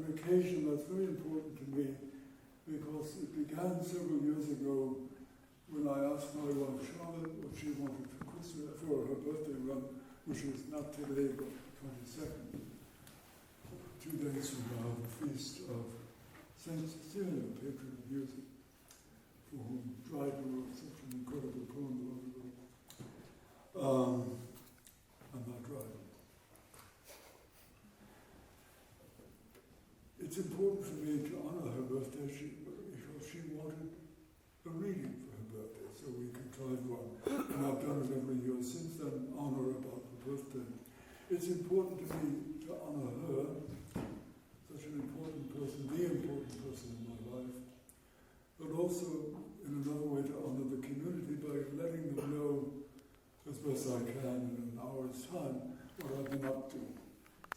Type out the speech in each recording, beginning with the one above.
an occasion that's very important to me because it began several years ago when I asked my wife Charlotte what she wanted for Christmas, for her birthday run, which is not today but the 22nd. 2 days from now, the feast of Saint Cecilia, patron of music, for whom Dryden wrote such an incredible poem long ago. I'm not Dryden. It's important for me to honor her birthday because she wanted a reading for her birthday, so we contrived one. And I've done it every year since then, honor about her birthday. It's important to me to honor her, such an important person, the important person in my life, but also in another way to honor the community by letting them know, as best I can in an hour's time, what I've been up to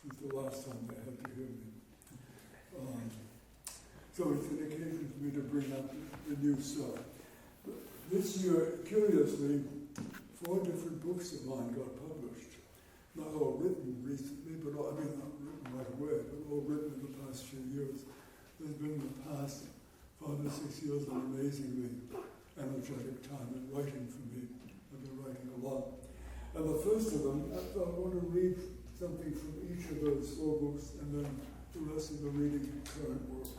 since the last time they had to hear me. So it's an occasion for me to bring up the new stuff. This year, curiously, 4 different books of mine got published. Not all written recently, but not written right away, but all written in the past few years. There's been the past 5 or 6 years an amazingly energetic time in writing for me. I've been writing a lot. And the first of them, I want to read something from each of those 4 books, and then the rest of the reading in current work,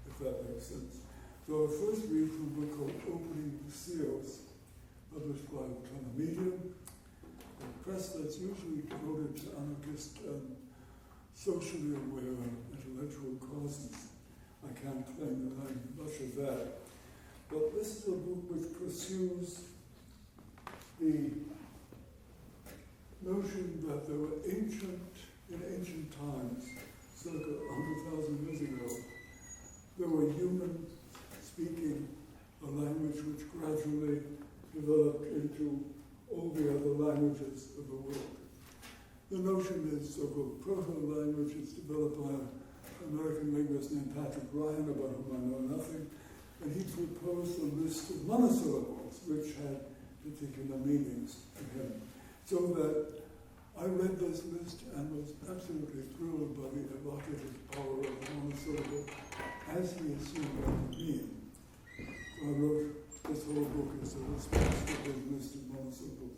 if that makes sense. So I'll first read from a book called Opening the Seals, published by Altona Media, a press that's usually devoted to anarchist and socially aware intellectual causes. I can't claim that I'm much of that. But this is a book which pursues the notion that there were in ancient times, circa 100,000 years ago, there were humans speaking a language which gradually developed into all the other languages of the world. The notion is so-called proto-language. It's developed by an American linguist named Patrick Ryan, about whom I know nothing, and he proposed a list of monosyllables which had particular meanings to him. So that I read this list and was absolutely thrilled by the evocative power of the monosyllable as he assumed that to mean. So I wrote this whole book as a response to his list of monosyllables.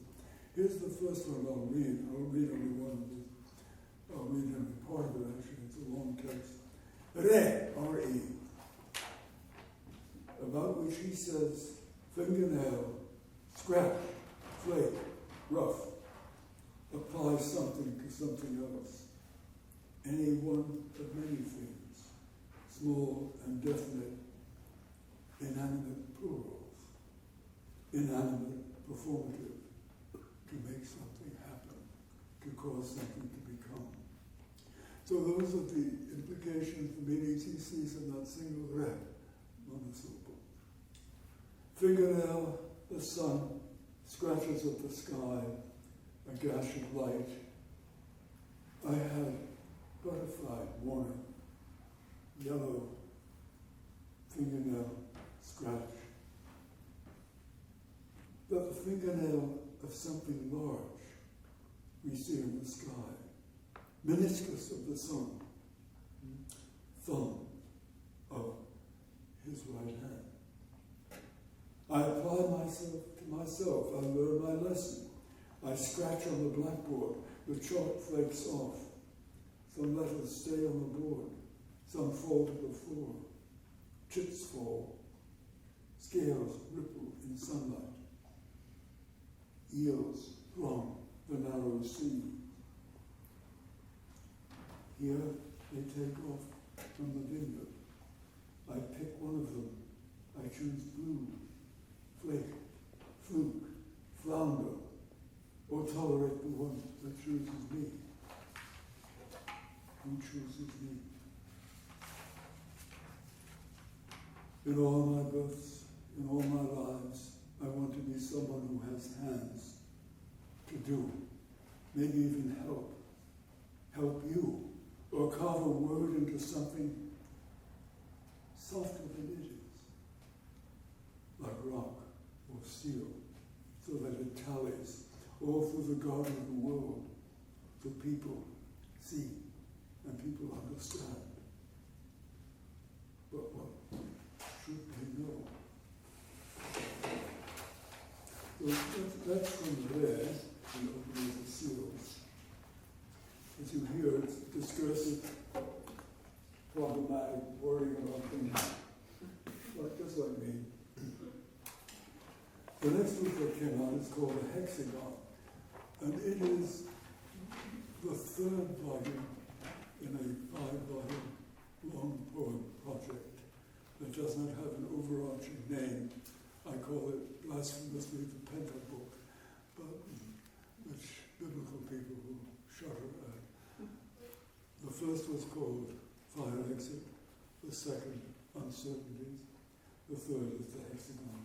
Here's the first one I'll read. I'll read only one of these. I'll read only part of it, actually. It's a long text. Re, R-E, about which he says, fingernail, scratch, flake, rough. Apply something to something else. Any one of many things, small and definite, inanimate plurals, inanimate performative, to make something happen, to cause something to become. So those are the implications, the meanings he sees in that single re, monosyllable. Fingernail, the sun, scratches at the sky, a gash of light. I had butterfly warning, yellow fingernail scratch. But the fingernail of something large we see in the sky, meniscus of the sun, thumb of his right hand. I apply myself to myself. I learn my lesson. I scratch on the blackboard. The chalk flakes off. Some letters stay on the board. Some fall to the floor. Chips fall. Scales ripple in sunlight. Eels throng the narrow sea. Here they take off from the vineyard. I pick one of them. I choose blue, flake, fluke, flounder, or tolerate the one that chooses me. Who chooses me? In all my births, in all my lives, I want to be someone who has hands to do, maybe even help you, or carve a word into something softer than it is, like rock or steel, so that it tallies all through the garden of the world, so people see and people understand. So that's from there, and opening the seals. As you hear, it's discursive, problematic, worrying about things, just like me. The next book that came out is called Hexagon, and it is the third volume in a 5-volume long poem project that does not have an overarching name. I call it blasphemously the Pentabook, but which biblical people will shudder at. The first was called Fire Exit, the second, Uncertainties, the third is the Hexagon.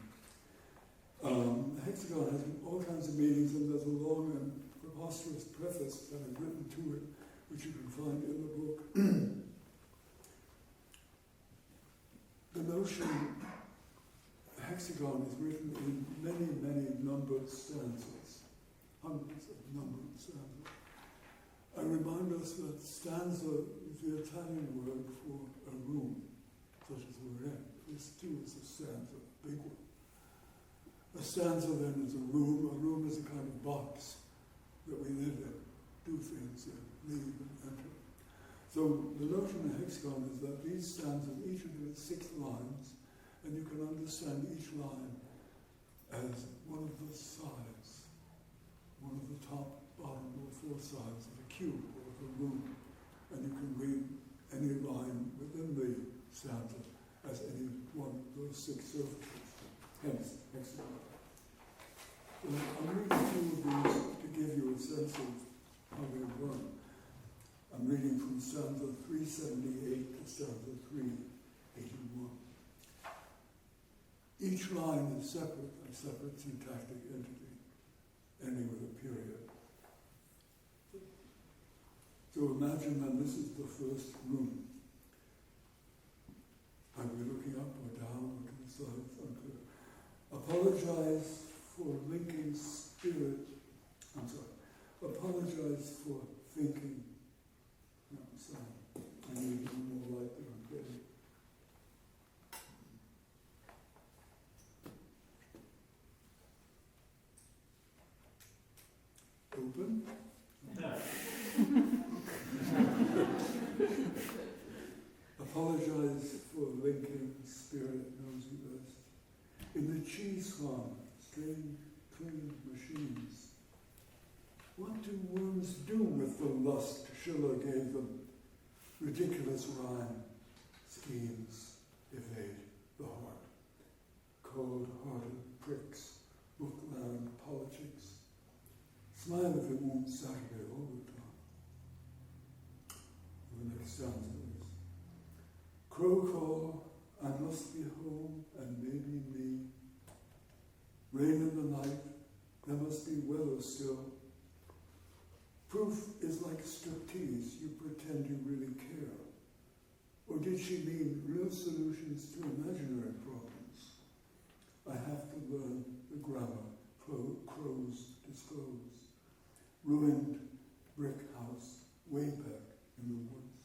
The Hexagon has all kinds of meanings, and there's a long and preposterous preface that I've written to it, which you can find in the book. The notion hexagon is written in many, many numbered stanzas, hundreds of numbered stanzas. I remind us that stanza is the Italian word for a room, such as we're in. This too is a stanza, a big one. A stanza then is a room. A room is a kind of box that we live in, do things in, leave and enter. So the notion of hexagon is that these stanzas, each of them is 6 lines, and you can understand each line as one of the sides, one of the top, bottom, or 4 sides of a cube or of a room. And you can read any line within the stanza as any one of those 6 surfaces, hence hexagon. So I'm reading 2 of these to give you a sense of how they run. I'm reading from stanza 378 to stanza 381. Each line is separate, a separate syntactic entity, ending with a period. So imagine that this is the first room. Are we looking up or down or to the sides? Unclear. Apologize for linking spirit. I'm sorry. Apologize for thinking. No, sorry. I need a little more light than I'm getting. Open? No. Apologize for linking spirit knows you best. In the cheese farm, strange, clean machines. What do worms do with the lust Schiller gave them? Ridiculous rhyme, schemes evade the heart. Cold-hearted pricks, bookland politics. Smile if it won't Saturday all the time. The next stanza is, crow call, I must be home, and maybe me. Rain in the night, there must be weather still. Proof is like striptease, you pretend you really care. Or did she mean real solutions to imaginary problems? I have to learn the grammar crows disclose. Ruined brick house way back in the woods.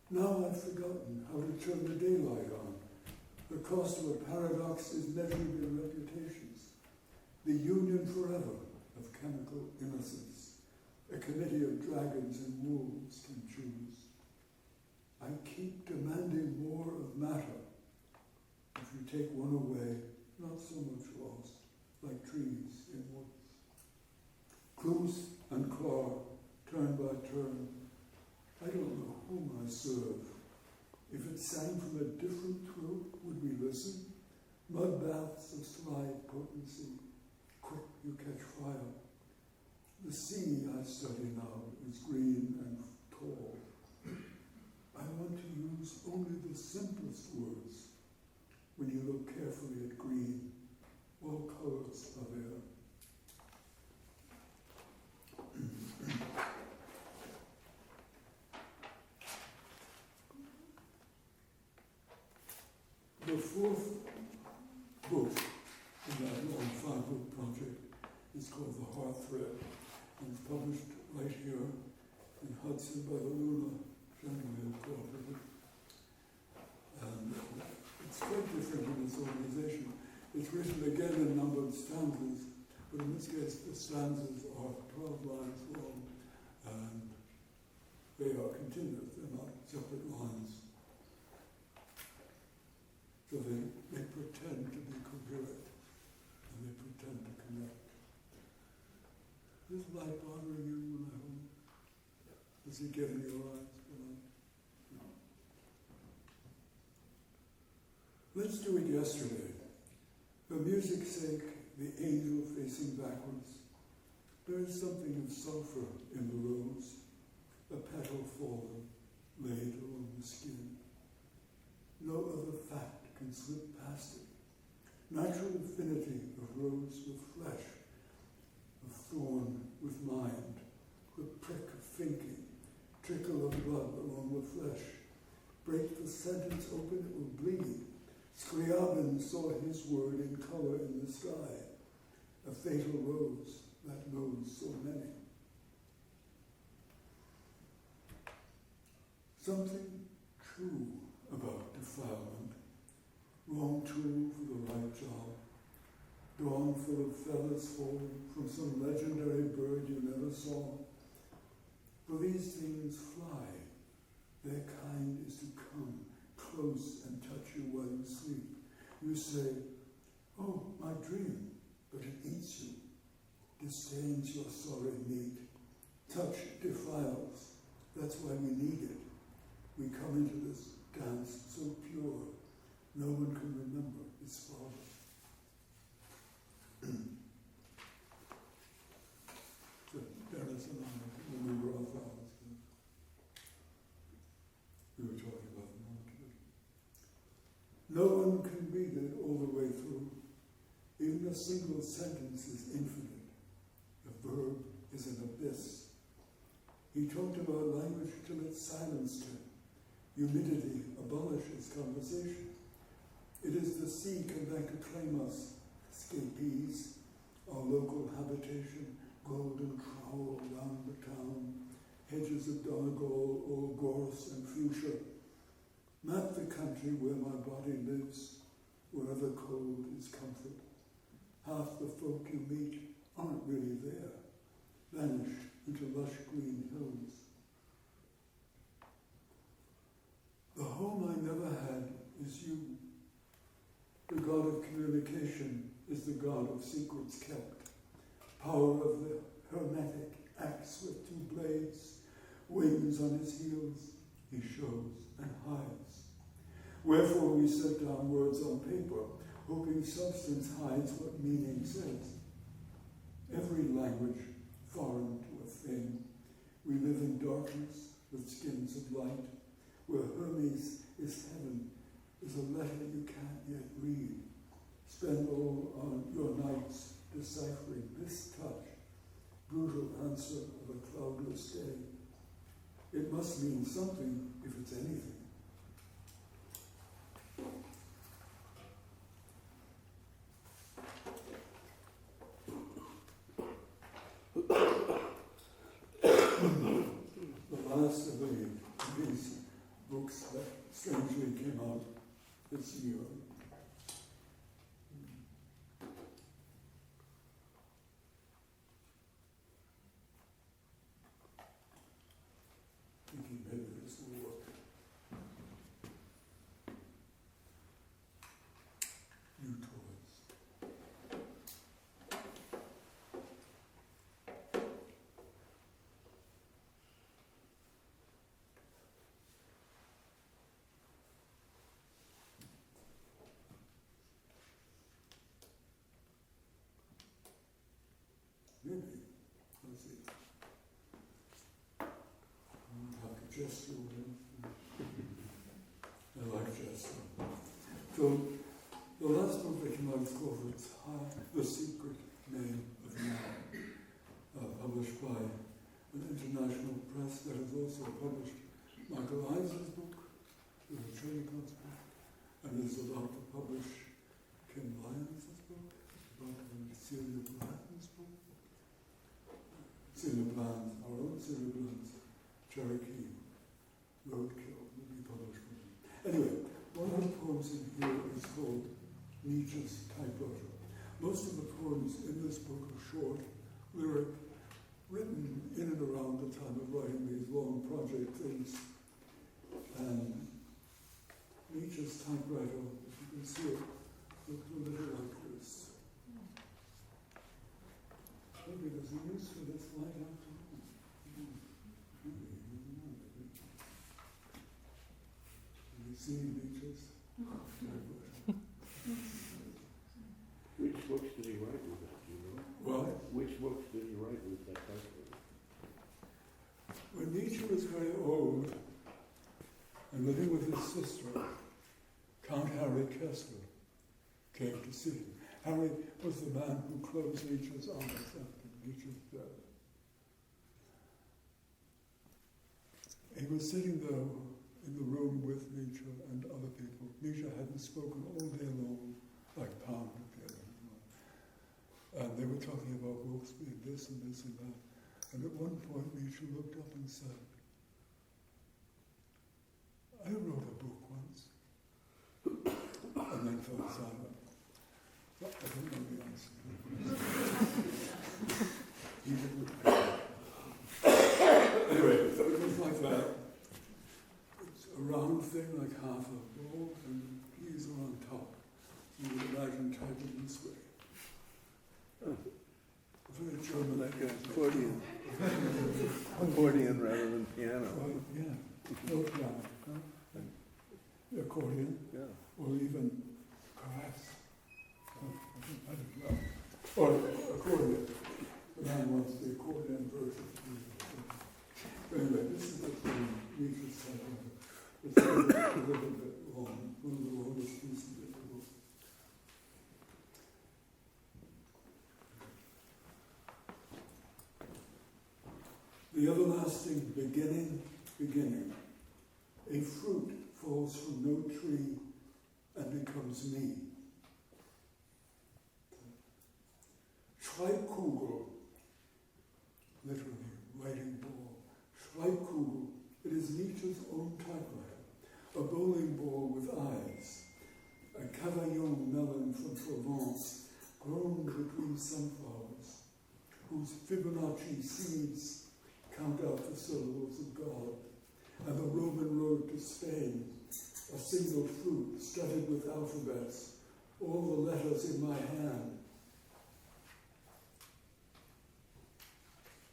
Now I've forgotten how to turn the daylight on. The cost of a paradox is measured in reputations. The union forever of chemical innocence. A committee of dragons and wolves can choose. I keep demanding more of matter. If you take one away, not so much lost, like trees in woods. Clues and claw, turn by turn. I don't know whom I serve. If it sang from a different throat, would we listen? Mud baths of sly potency. Quick, you catch fire. The sea I study now is green and tall. I want to use only the simplest words. When you look carefully at green, all colors are there. The 4th book in that long 5-book project is called The Heart Thread, and it's published right here in Hudson by the Luna General Cooperative. And it's quite different in its organization. It's written again in numbered stanzas, but in this case the stanzas are 12 lines long, and they are continuous, they're not separate lines. So they pretend to be coherent, and they pretend to connect. Is light bothering you when I hold it? Is it getting your eyes? No. Let's do it yesterday. For music's sake, the angel facing backwards. There is something of sulfur in the rose, a petal fallen, laid along the skin. No other fact can slip past it. Natural affinity of rose with flesh, of thorn with mind, the prick of thinking, trickle of blood along the flesh. Break the sentence open, it will bleed. Scriabin saw his word in color in the sky, a fatal rose that knows so many. Something true about defilement, wrong tool for the right job, dawn full of feathers falling from some legendary bird you never saw. For these things fly, their kind is to come close and touch you while you sleep. You say, oh, my dream, but it eats you, disdains your sorry meat. Touch defiles, that's why we need it. We come into this dance so pure, no one can remember its father. So Dennis and I can remember our fathers. We were talking about them all today. No one can read it all the way through. Even a single sentence is infinite. A verb is an abyss. He talked about language till it silenced him. Humidity abolishes conversation. It is the sea come back to claim us, escapees, our local habitation, golden trowel round the town, hedges of Donegal, old gorse and fuchsia. Map the country where my body lives, wherever cold is comfort. Half the folk you meet aren't really there, vanish into lush green hills. The home I never had is you. The God of communication is the God of secrets kept. Power of the hermetic axe with two blades, wings on his heels, he shows and hides. Wherefore we set down words on paper, hoping substance hides what meaning says. Every language foreign to a thing. We live in darkness with skins of light. Where Hermes is heaven is a letter you can't yet read. Spend all on your nights deciphering this touch, brutal answer of a cloudless day. It must mean something if it's anything. The last of these books that strangely came out this year. Thinking maybe this will work. New toys. Maybe. Let's see. Have to gesture with him. I like gesture. So, the last book that came out is called The Secret Name of Now, published by an international press that has also published Michael Eisner's book, the Trinicott's book, and is about to publish Kim Lyons' book, about to publish Celia Blanton's book. Celia Bland, our own Celia Bland's Cherokee Roadkill will be published with him. Anyway, one of the poems in here is called Nietzsche's typewriter. Most of the poems in this book are short, lyric, written in and around the time of writing these long project things. And Nietzsche's typewriter, if you can see it, looks a little like this. Maybe there's a use for this light afternoon. Have you seen Nietzsche's typewriter? Which books did he write with that, do you know? What? Which books did he write with that typewriter? When Nietzsche was very old and living with his sister, Count Harry Kessler came to see him. Harry was the man who closed Nietzsche's eyes after Nietzsche's death. He was sitting there in the room with Nietzsche and other people. Nietzsche hadn't spoken all day long, like pound together. And they were talking about Wilkesby and this and this and that. And at one point Nietzsche looked up and said, I wrote a book once. And then fell silent. But I don't know the answer. He didn't. Anyway, so it was like that. It's a round thing like half a ball, and the keys are on top. You would imagine typing this way. Very German. Like an accordion. Accordion rather than piano. Yeah, no piano. Huh? The accordion, Yeah. or even perhaps, I don't know, or accordion. The man wants the accordion version. Anyway, this is the thing Nietzsche's typewriter. It's a little bit long, one of the longest pieces in the book. The everlasting beginning. A fruit falls from no tree and becomes me. Schreibkugel, literally, writing ball. Schreibkugel, it is Nietzsche's own typewriter, a bowling ball with eyes, a Cavaillon melon from Provence, grown between sunflowers, whose Fibonacci seeds count out the syllables of God, and the Roman road to Spain, a single fruit studded with alphabets, all the letters in my hand.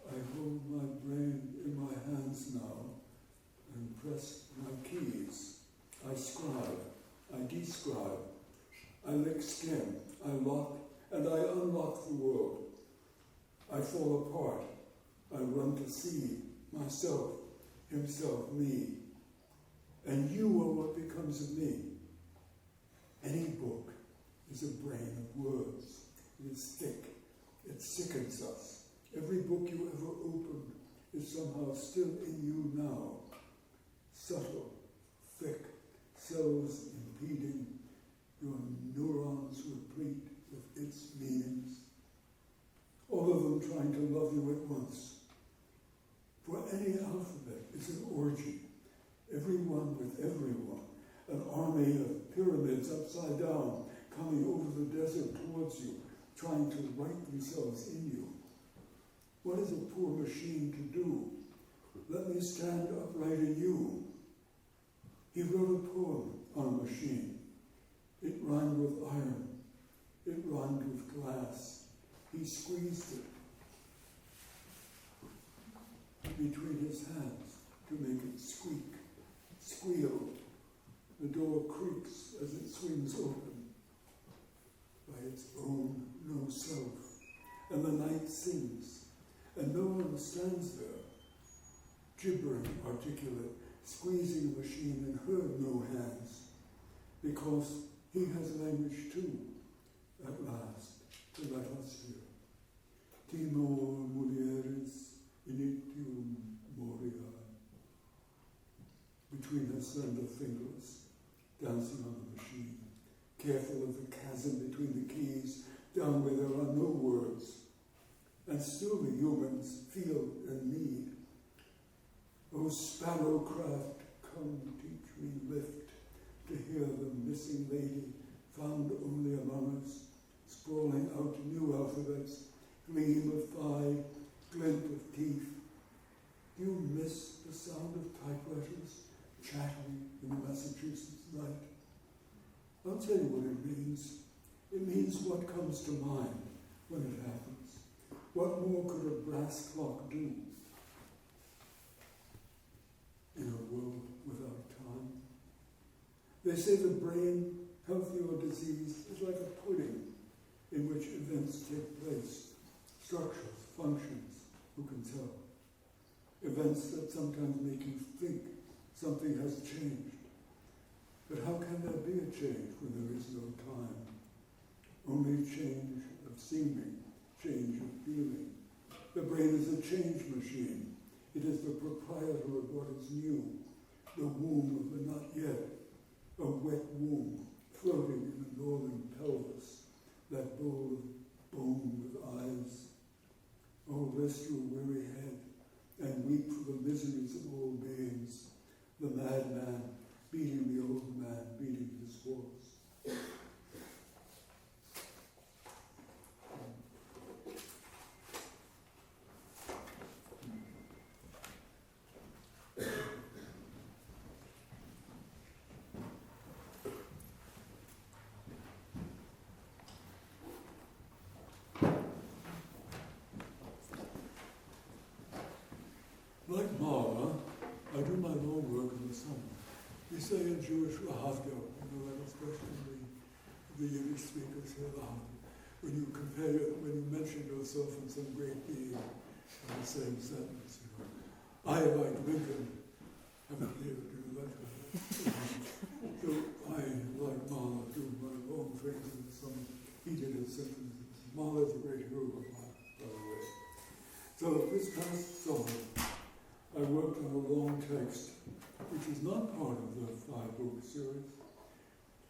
I hold my brain in my hands now and press my keys. I scribe, I describe, I lick skin, I lock, and I unlock the world. I fall apart, I run to see myself, himself, me. And you are what becomes of me. Any book is a brain of words. It is thick. It sickens us. Every book you ever opened is somehow still in you now. Subtle, thick, cells impeding, your neurons replete with its meanings. All of them trying to love you at once. For any alphabet is an orgy, everyone with everyone, an army of pyramids upside down, coming over the desert towards you, trying to write themselves in you. What is a poor machine to do? Let me stand upright in you. He wrote a poem on a machine. It rhymed with iron. It rhymed with glass. He squeezed it between his hands to make it squeak, squeal. The door creaks as it swings open by its own no self. And the night sings, and no one stands there, gibbering, articulate, squeezing the machine in her no hands, because he has language too, at last, to let us hear. Timor mulieris initium moria. Between her slender fingers, dancing on the machine, careful of the chasm between the keys, down where there are no words. And still the humans feel and need. O sparrowcraft, come teach me lift, to hear the missing lady found only among us, sprawling out new alphabets, gleam of thigh, glint of teeth. Do you miss the sound of typewriters chattering in the Massachusetts night? I'll tell you what it means. It means what comes to mind when it happens. What more could a brass clock do in a world without time? They say the brain, healthy or diseased, is like a pudding in which events take place, structures, functions, who can tell? Events that sometimes make you think something has changed. But how can there be a change when there is no time? Only change of seeming, change of feeling. The brain is a change machine. It is the proprietor of what is new, the womb of the not yet, a wet womb floating in the northern pelvis, that bowl of bone with eyes. Oh, rest your weary head and weep for the miseries of all beings, the madman beating the old man, beating his horse. Like Mara, I do my law work in the summer. We say in Jewish, lahavdil, you know that expression, the Yiddish speakers here, lahavdil. When you mention yourself in some great being in the same sentence, you know. I, like Lincoln, have a clear to do that. So I, like Mara, do my own things in some heated sentences. Mara is a great hero of mine, by the way. So this past summer, I worked on a long text, which is not part of the 5-book series.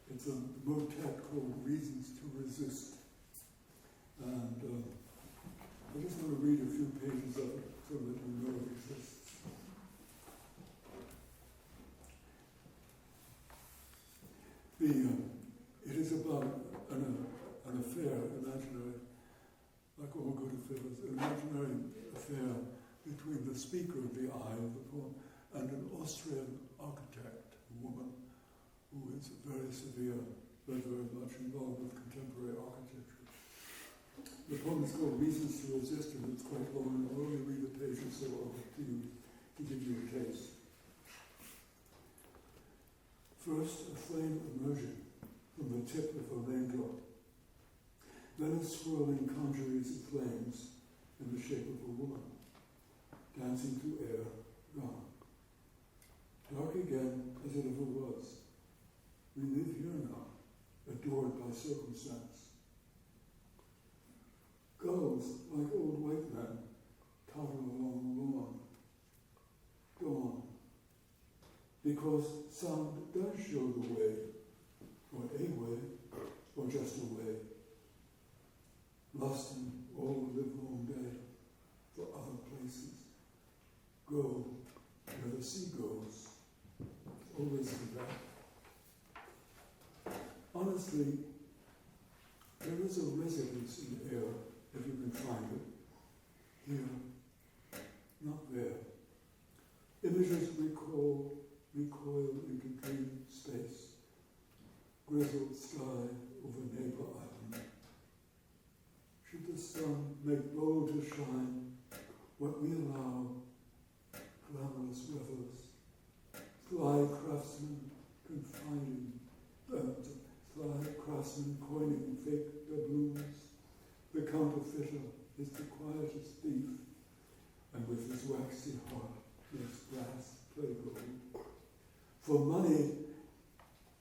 It's a motet called Reasons to Resist. And I just want to read a few pages of it so that you know it exists. It is about an affair, imaginary, like all good affairs, an imaginary affair between the speaker of the eye of the poem and an Austrian architect, a woman who is very severe, but very much involved with contemporary architecture. The poem is called Reasons to Resist, and it's quite long, and I'll only read the pages so over to you to give you a taste. First, a flame emerging from the tip of a raindrop. Then a swirling congeries of flames in the shape of a woman, dancing through air, gone. Dark again as it ever was. We live here now, adored by circumstance. Gulls, like old white men, toddle along the lawn. Dawn. Because sound does show the way, or a way, or just a way. Lusting all the livelong day for other places. Go where the sea goes. Always do that. Honestly, there is a resonance in the air, if you can find it. Here, not there. Images recoil into dream space. Grizzled sky over neighbor island. Should the sun make bold to shine what we allow, glamorous revels, fly craftsmen coining fake doubloons, the counterfeiter is the quietest thief, and with his waxy heart makes brass play gold. For money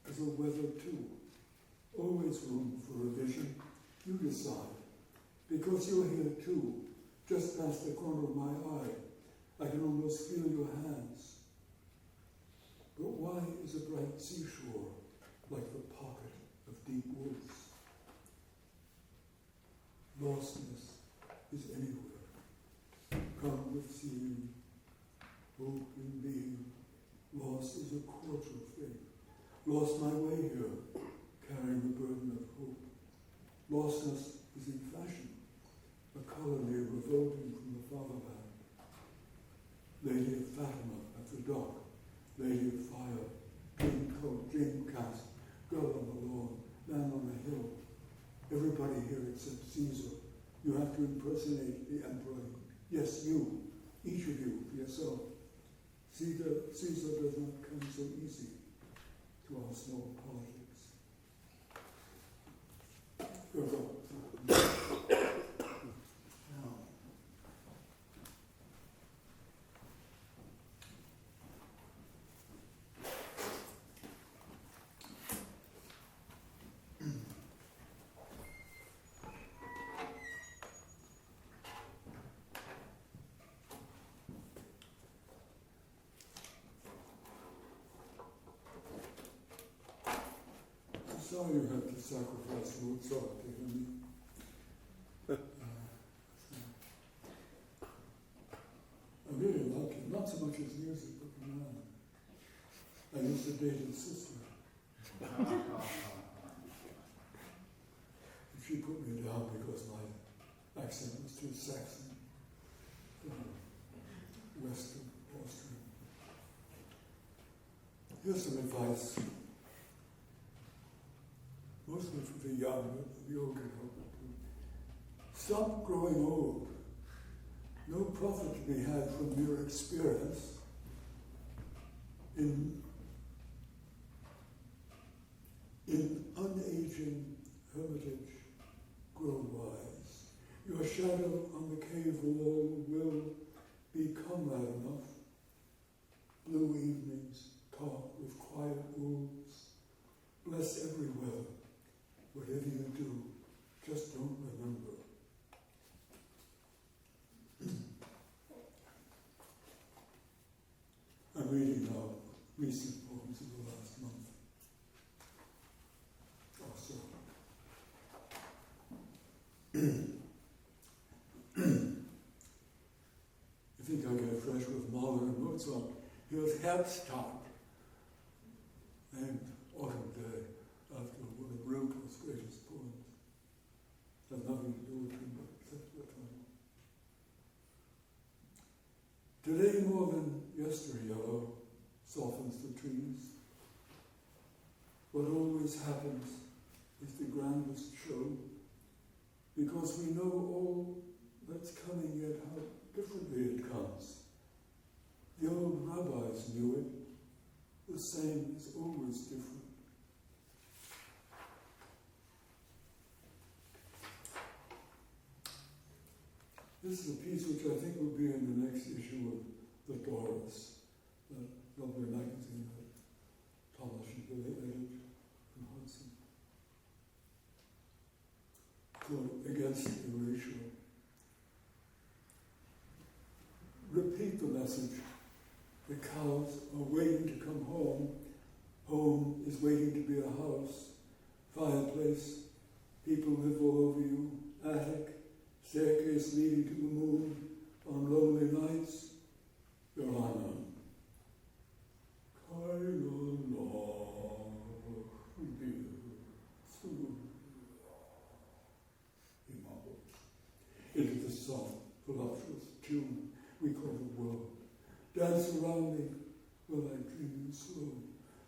is a weather too, always room for revision. You decide, because you're here too, just past the corner of my eye. I can almost feel your hands. But why is a bright seashore like the pocket of deep woods? Lostness is anywhere. Come with seeing, hope in being. Lost is a cordial thing. Lost my way here, carrying the burden of hope. Lostness is in fashion, a colony revolting from the fatherland. Lady of Fatima at the dock, Lady of Fire, Dreamcast, Girl on the lawn, Man on the hill. Everybody here except Caesar. You have to impersonate the emperor. Yes, you, each of you, for yourself. Caesar does not come so easy to our small politics. Goes up. Sorry you had to sacrifice Mozart to hear me. I really like him, not so much his music, but the man. I used to date his sister. She put me down because my accent was too Saxon, Western, Austrian. Here's some advice. Mostly for the young, but the old can help it too. Stop growing old. No profit to be had from your experience in unaging hermitage. Grow wise. Your shadow on the cave wall will be comrade enough. Blue evenings talk with quiet wolves. Bless every weather. Whatever you do, just don't remember. I'm reading now recent poems of the last month. Also. You think I get fresh with Mahler and Mozart? Here's Herbsttag, named Autumn Day, after one of Rilke's greatest poems. Has nothing to do with him except the title. Today more than yesterday, yellow softens the trees. What always happens is the grandest show, because we know all that's coming, yet how differently it comes. The old rabbis knew it. The same is always different. This is a piece which I think will be in the next issue of The Doris, that lovely magazine that Thomas and Billy edit from Hudson. Called Against Erasure. Repeat the message. The cows are waiting to come home. Home is waiting to be a house. Fireplace. People live all over you. Attic. Staircase leading to the moon. On lonely nights. Your honor. He mumbles. Into the soft, voluptuous tune we call the world. Dance around me while I dream slow.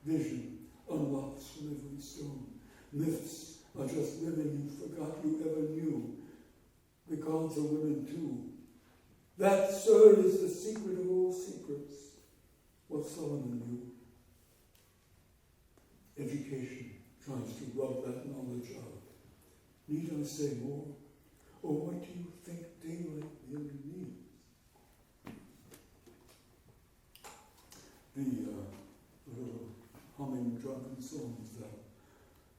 Vision unlocks from every stone. Myths are just living you forgot you ever knew. The gods are women too. That, sir, is the secret of all secrets. What Solomon knew. Education tries to rub that knowledge out. Need I say more? Or what do you think daylight really means? The little humming drunken songs that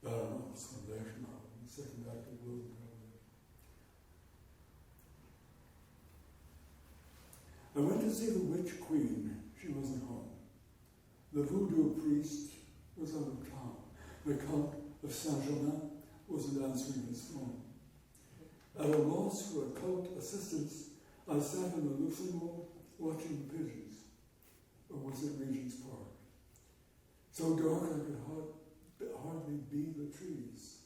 Baroness von Leschnau in the second act of World War. I went to see the witch queen. She wasn't home. The voodoo priest was out of town. The Count of Saint-Germain wasn't answering his phone. At a loss for occult assistance, I sat in the Luxembourg watching the pigeons. Or was it Regent's Park? So dark hardly be the trees.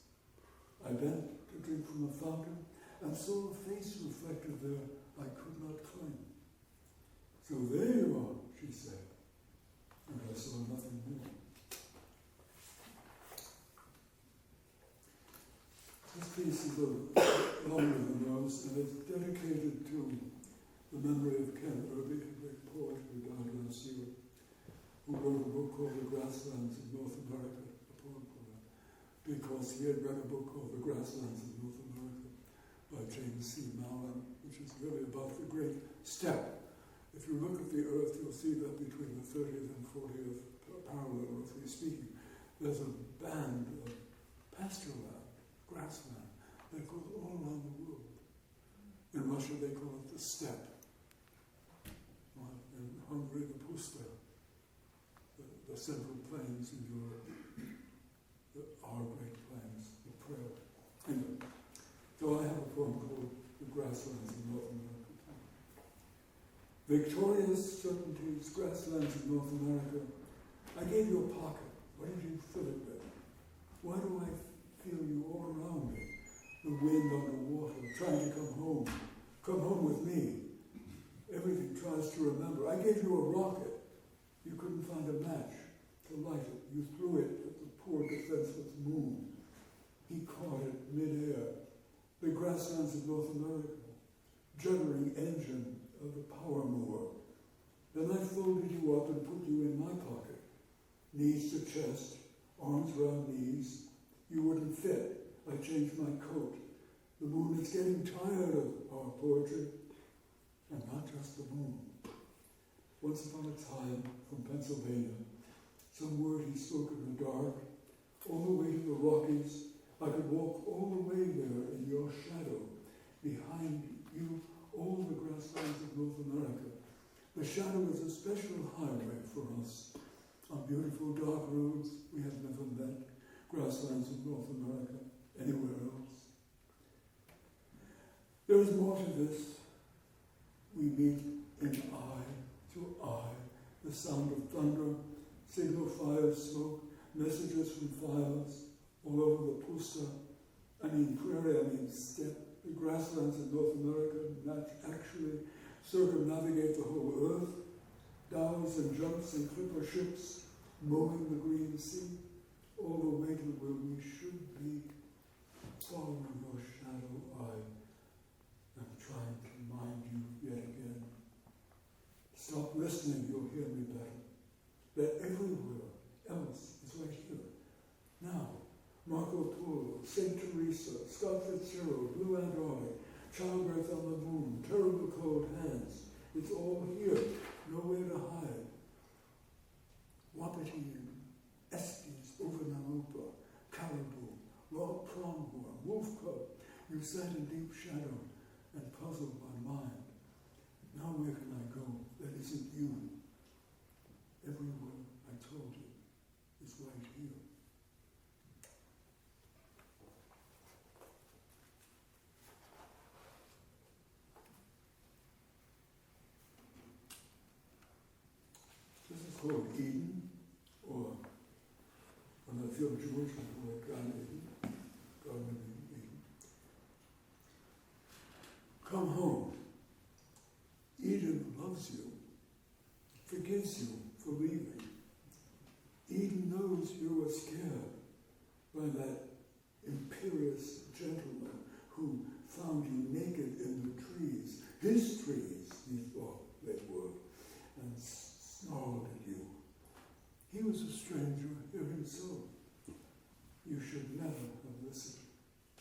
I bent to drink from a fountain and saw a face reflected there I could not claim. So there you are, she said, and I saw nothing more. This piece is longer than those, and it's dedicated to the memory of Ken Irby, a great poet who died last year, who wrote a book called The Grasslands of North America, a poem poet, because he had read a book called The Grasslands of North America by James C. Mallon, which is really about the great steppe. If you look at the Earth, you'll see that between the 30th and 40th parallel, roughly speaking, there's a band of pasture land, grassland, that goes all around the world. In Russia, they call it the steppe. In Hungary, the puszta, the central plains in Europe, our great plains, the Prague. Anyway, so I have a poem called The Grasslands of North America. Victorious certainties, grasslands of North America. I gave you a pocket. What did you fill it with? Why do I feel you all around me? The wind on the water, trying to come home. Come home with me. Everything tries to remember. I gave you a rocket. You couldn't find a match to light it. You threw it at the poor defenseless moon. He caught it midair. The grasslands of North America. Juddering engine of the power mower. Then I folded you up and put you in my pocket. Knees to chest, arms round knees. You wouldn't fit. I changed my coat. The moon is getting tired of our poetry. And not just the moon. Once upon a time, from Pennsylvania, some word he spoke in the dark, all the way to the Rockies. I could walk all the way there in your shadow. Behind you, all the grasslands of North America. The shadow is a special highway for us. On beautiful dark roads we have never met, grasslands of North America, anywhere else. There is more to this. We meet in eye to eye, the sound of thunder, signal fire smoke, messages from fires, all over the puszta, prairie, steppe. The grasslands in North America actually circumnavigate the whole earth, dives and jumps and clipper ships, mowing the green sea, all the way to where we should be, following your shadow eye. I'm trying to mind you yet again. Stop listening, you'll hear me better. That everywhere else is right here. Now, Marco Polo, St. Teresa, Scott Fitzgerald, Blue Antarctic, childbirth on the moon, terrible cold hands. It's all here, nowhere to hide. Wapiti and Estes, Overnalupa, Caribou, Raw Pronghorn, Wolf Cub. You sat in deep shadow and puzzled my mind. Now where can I go that isn't you? Everywhere I told you is right here. This is called Eden, or when I feel Jewish, I call it Gan Eden, Garden of Eden. Come home. Eden loves you, forgives you for leaving. Eden knows you were scared by that imperious gentleman who found you naked in the trees. His trees, he thought they were, and snarled at you. He was a stranger here himself. You should never have listened,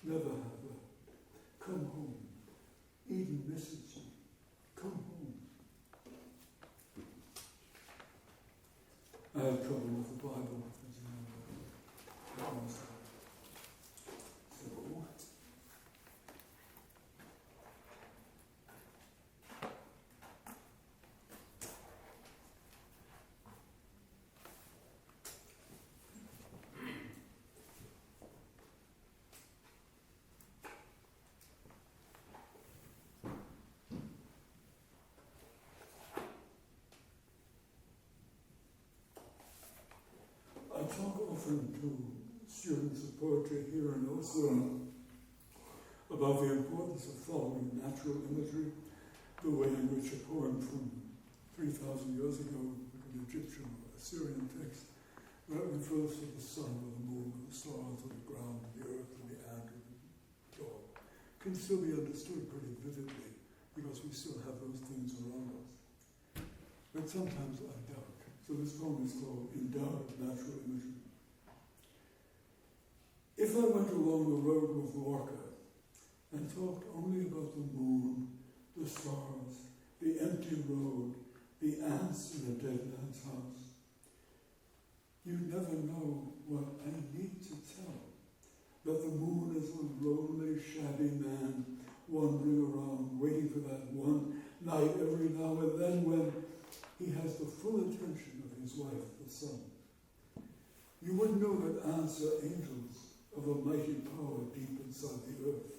never have left. Come home. Eden misses you. Come home. I have trouble with the Bible, as you know. So, I talk often to students of poetry here and elsewhere about the importance of following natural imagery, the way in which a poem from 3,000 years ago, like an Egyptian or Assyrian text, that refers to the sun or the moon or the stars or the ground or the earth or the ant or the dog, can still be understood pretty vividly because we still have those things around us. But sometimes I doubt. So this poem is called In Doubt of Natural Imagery. If I went along the road with Lorca and talked only about the moon, the stars, the empty road, the ants in a dead man's house, you'd never know what I need to tell. That the moon is a lonely, shabby man wandering around, waiting for that one night every now and then when he has the full attention of his wife, the sun. You would know that ants are angels of a mighty power deep inside the earth.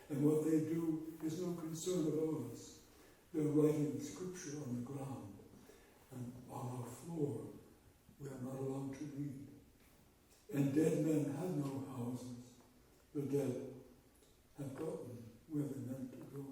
And what they do is no concern of ours. They're writing scripture on the ground. And on our floor, we are not allowed to read. And dead men have no houses. The dead have gotten where they're meant to go.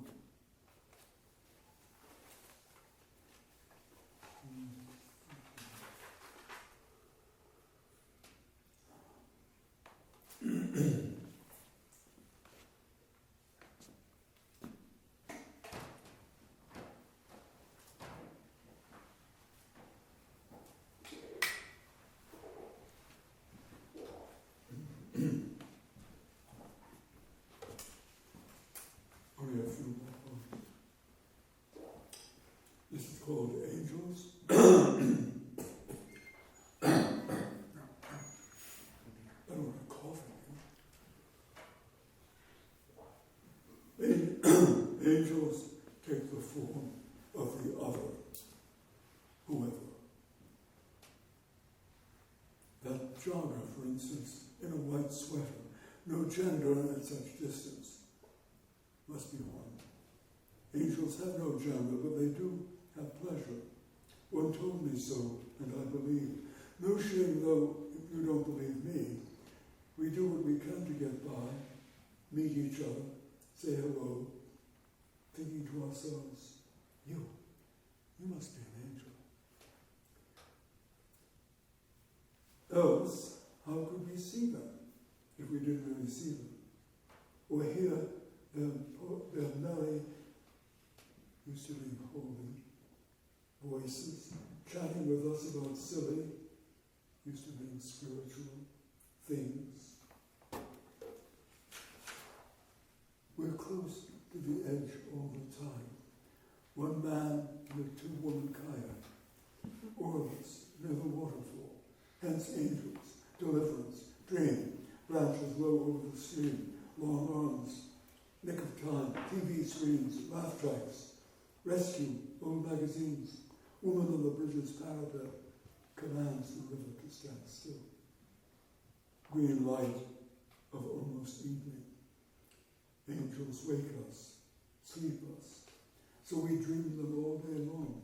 Only a few more points. This is called Angels. I don't want to cough again. Angels take the form of the other, whoever. That jogger, for instance, in a white sweater, no gender at such distance, must be one. Angels have no gender, but they do have pleasure. One told me so, and I believe. No shame, though, if you don't believe me. We do what we can to get by, meet each other, say hello, thinking to ourselves, you must be an angel. Else, how could we see them if we didn't really see them? Or hear their merry, used to be holy, voices, chatting with us about silly, used to mean spiritual things. We're close to the edge all the time. One man in a two-woman kayak, oarless, near the waterfall, hence angels, deliverance, dream, branches low over the stream, long arms, nick of time, TV screens, laugh tracks, rescue, old magazines, woman on the bridge's parapet commands the river to stand still. Green light of almost evening. Angels wake us, sleep us, so we dream them all day long.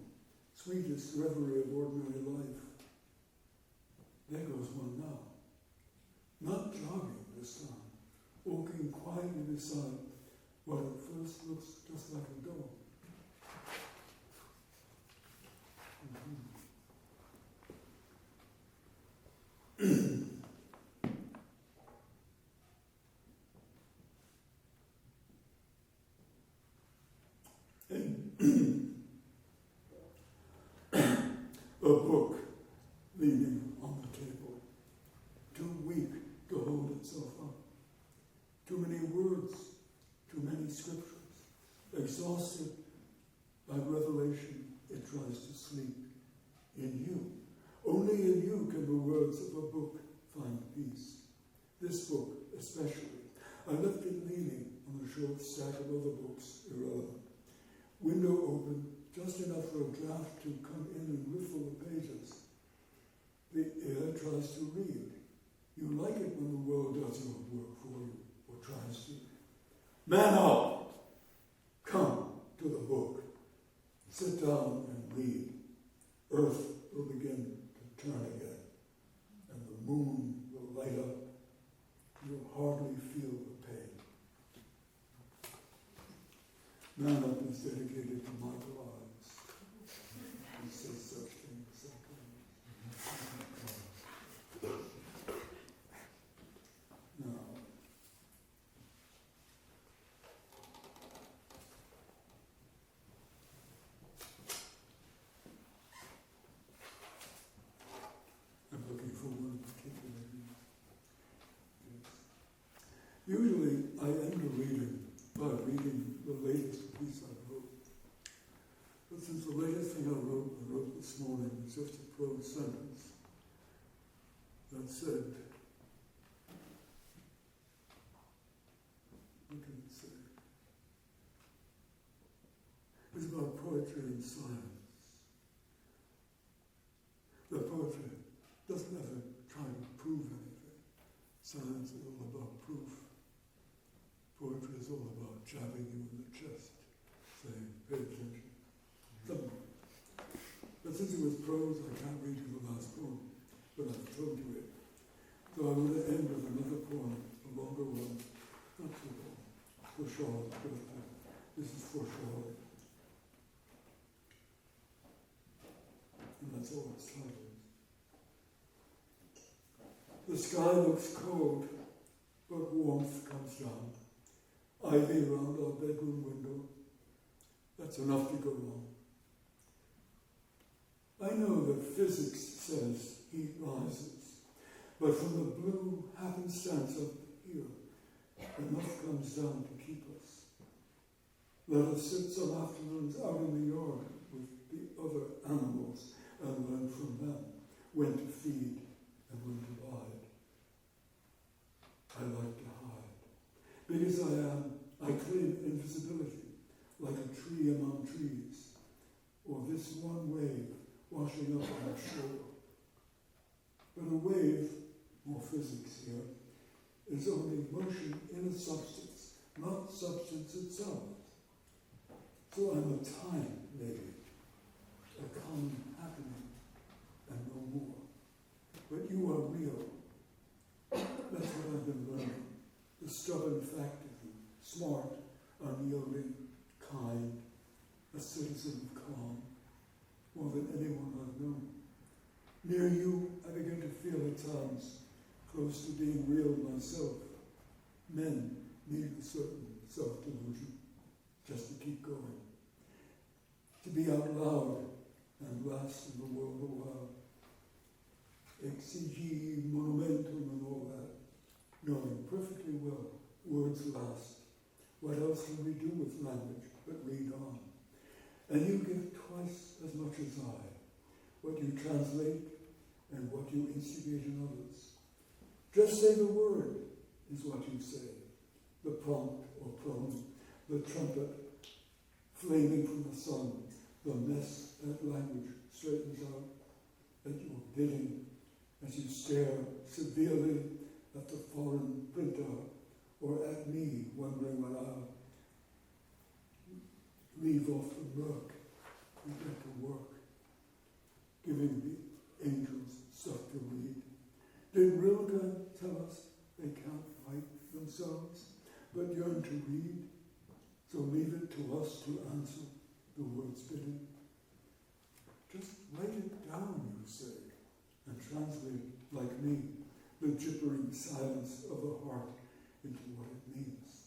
Sweetest reverie of ordinary life. There goes one now. Not jogging this time, walking quietly beside what at first looks just like a dog. A book leaning on the table, too weak to hold itself up. Too many words, too many scriptures. Exhausted by revelation, it tries to sleep in you. Only in you can the words of a book find peace. This book, especially. I left it leaning on a short stack of other books, irrelevant. Window open, just enough for a draft to come in and riffle the pages. The air tries to read. You like it when the world does your work for you, or tries to. Man up! Come to the book. Sit down and read. Earth will begin to turn again, and the moon will light up dedicated to Michael Ives. He says such things sometimes. Now, I'm looking for one particular. Yes. Usually, I end a reading by reading the latest piece I wrote. But since the latest thing I wrote this morning was just a prose sentence that said, what can it say? It's about poetry and science. The poetry doesn't ever try to prove anything. Science is all about proof. Poetry is all about jabbing you in the chest, saying, pay attention. But since it was prose, I can't read you the last poem, but I've told you it. So I want to end with another poem, a longer one, not too long, for Charlotte. This is for Charlotte. And that's all its title is. The sky looks cold, but warmth comes down. Ivy around our bedroom window. That's enough to go on. I know that physics says heat rises, but from the blue happenstance up here, enough comes down to keep us. Let us sit some afternoons out in the yard with the other animals and learn from them when to feed and when to hide. I like to hide. Because I claim invisibility, like a tree among trees, or this one wave washing up on the shore. But a wave, more physics here, is only motion in a substance, not substance itself. So I'm a time, maybe, a common happening, and no more. But you are real. That's what I've been learning. The stubborn fact of you, smart, unyielding, kind, a citizen of calm, more than anyone I've known. Near you, I begin to feel at times close to being real myself. Men need a certain self-delusion just to keep going. To be out loud and last in the world a while. Exigi monumentum and all that. Knowing perfectly well words last. What else can we do with language but read on? And you give twice as much as I. What you translate and what you instigate in others. Just say the word is what you say. The prompt or prone, the trumpet flaming from the sun, the mess that language straightens out at your bidding as you stare severely at the foreign printout or at me wondering when I'll leave off the work and get to work, giving the angels stuff to read. Did Rilke tell us they can't write themselves, but yearn to read? So leave it to us to answer the word's bidding. Just write it down, you say, and translate, like me, the gibbering silence of the heart into what it means.